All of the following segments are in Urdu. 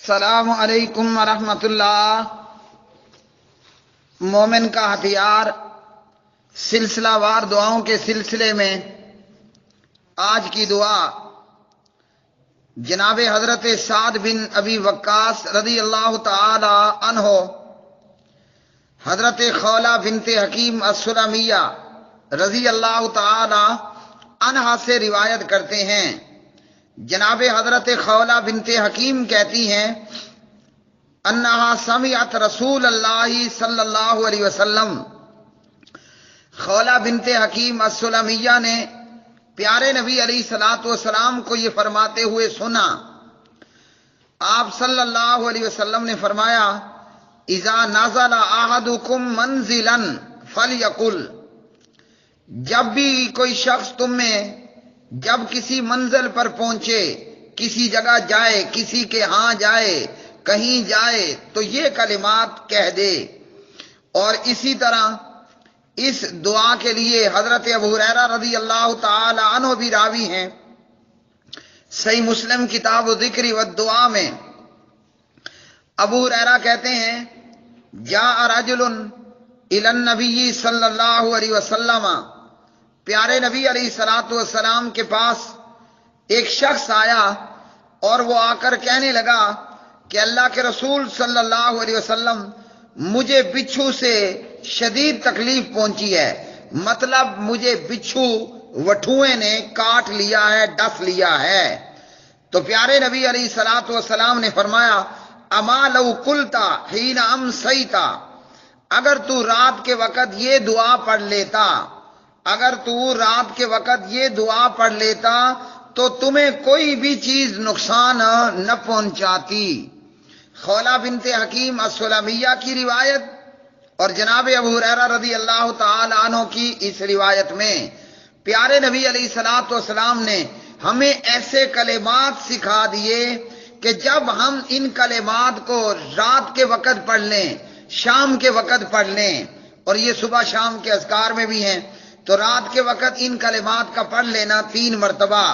السلام علیکم ورحمۃ اللہ۔ مومن کا ہتھیار سلسلہ وار دعاؤں کے سلسلے میں آج کی دعا جناب حضرت سعد بن ابی وقاص رضی اللہ تعالی عنہ حضرت خولہ بنت حکیم السلمیہ رضی اللہ تعالی عنہا سے روایت کرتے ہیں۔ جناب حضرت خولہ بنت حکیم کہتی ہیں انہا سمعت رسول اللہ صلی اللہ علیہ وسلم، خولہ بنت حکیم السلمیہ نے پیارے نبی علیہ الصلوۃ والسلام کو یہ فرماتے ہوئے سنا۔ آپ صلی اللہ علیہ وسلم نے فرمایا اذا نزل احدکم منزلا فلیقل، جب بھی کوئی شخص تم میں جب کسی منزل پر پہنچے، کسی جگہ جائے، کسی کے ہاں جائے، کہیں جائے تو یہ کلمات کہہ دے۔ اور اسی طرح اس دعا کے لیے حضرت ابو ہریرہ رضی اللہ تعالی عنہ بھی راوی ہیں۔ صحیح مسلم کتاب الذکر والدعاء میں ابو ہریرہ کہتے ہیں جاء رجل الی النبی صلی اللہ علیہ وسلم، پیارے نبی علیہ الصلوۃ والسلام کے پاس ایک شخص آیا اور وہ آ کر کہنے لگا کہ اللہ کے رسول صلی اللہ علیہ وسلم، مجھے بچھو سے شدید تکلیف پہنچی ہے، مطلب مجھے بچھو وٹھوئے نے کاٹ لیا ہے، ڈس لیا ہے۔ تو پیارے نبی علیہ الصلوۃ والسلام نے فرمایا اما لو قلتا حین امسیتا، اگر تو رات کے وقت یہ دعا پڑھ لیتا، اگر تو رات کے وقت یہ دعا پڑھ لیتا تو تمہیں کوئی بھی چیز نقصان نہ پہنچاتی۔ خولہ بنت حکیم السلمیہ کی روایت اور جناب ابو ہریرہ رضی اللہ تعالی عنہ کی اس روایت میں پیارے نبی علیہ الصلوۃ والسلام نے ہمیں ایسے کلمات سکھا دیے کہ جب ہم ان کلمات کو رات کے وقت پڑھ لیں، شام کے وقت پڑھ لیں، اور یہ صبح شام کے اذکار میں بھی ہیں، تو رات کے وقت ان کلمات کا پڑھ لینا 3 مرتبہ۔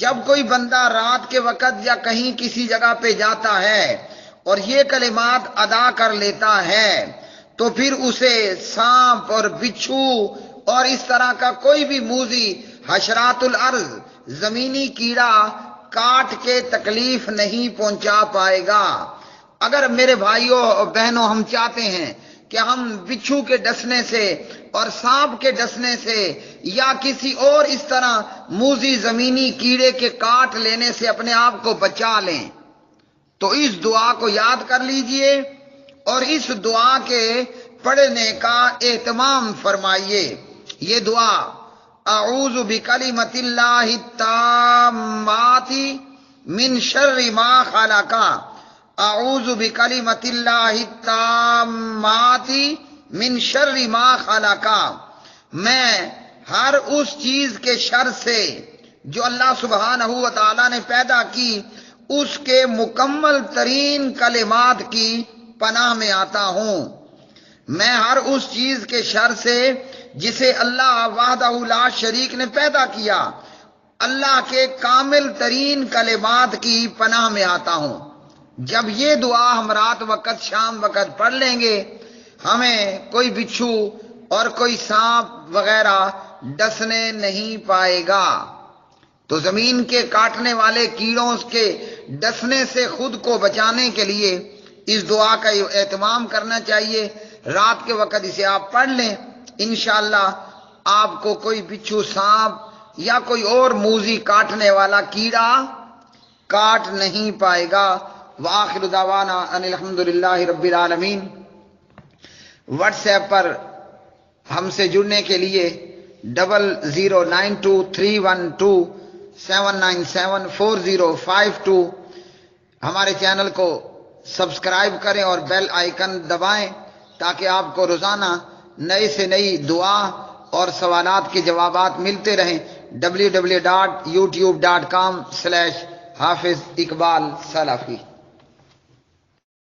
جب کوئی بندہ رات کے وقت یا کہیں کسی جگہ پہ جاتا ہے اور یہ کلمات ادا کر لیتا ہے تو پھر اسے سانپ اور بچھو اور اس طرح کا کوئی بھی موذی حشرات الارض، زمینی کیڑا کاٹ کے تکلیف نہیں پہنچا پائے گا۔ اگر میرے بھائیوں اور بہنوں ہم چاہتے ہیں کہ ہم بچھو کے ڈسنے سے اور سانپ کے ڈسنے سے یا کسی اور اس طرح موذی زمینی کیڑے کے کاٹ لینے سے اپنے آپ کو بچا لیں تو اس دعا کو یاد کر لیجئے اور اس دعا کے پڑھنے کا اہتمام فرمائیے۔ یہ دعا اعوذ بکلمۃ اللہ التامات من شر ما خلق، اعوذ بکلمۃ اللہ التامات من شر ما خلق، میں ہر اس چیز کے شر سے جو اللہ سبحانہ و تعالی نے پیدا کی اس کے مکمل ترین کلمات کی پناہ میں آتا ہوں۔ میں ہر اس چیز کے شر سے جسے اللہ وحدہ لا شریک نے پیدا کیا، اللہ کے کامل ترین کلمات کی پناہ میں آتا ہوں۔ جب یہ دعا ہم رات وقت شام وقت پڑھ لیں گے ہمیں کوئی بچھو اور کوئی سانپ وغیرہ ڈسنے نہیں پائے گا۔ تو زمین کے کاٹنے والے کیڑوں کے ڈسنے سے خود کو بچانے کے لیے اس دعا کا اہتمام کرنا چاہیے۔ رات کے وقت اسے آپ پڑھ لیں، انشاءاللہ آپ کو کوئی بچھو، سانپ یا کوئی اور موذی کاٹنے والا کیڑا کاٹ نہیں پائے گا۔ وآخر دعوانا ان الحمدللہ رب العالمین۔ واٹس ایپ پر ہم سے جڑنے کے لیے 00923127974052 ہمارے چینل کو سبسکرائب کریں اور بیل آئیکن دبائیں تاکہ آپ کو روزانہ نئی سے نئی دعا اور سوالات کے جوابات ملتے رہیں۔ www.youtube.com/حافظ اقبال سلفی۔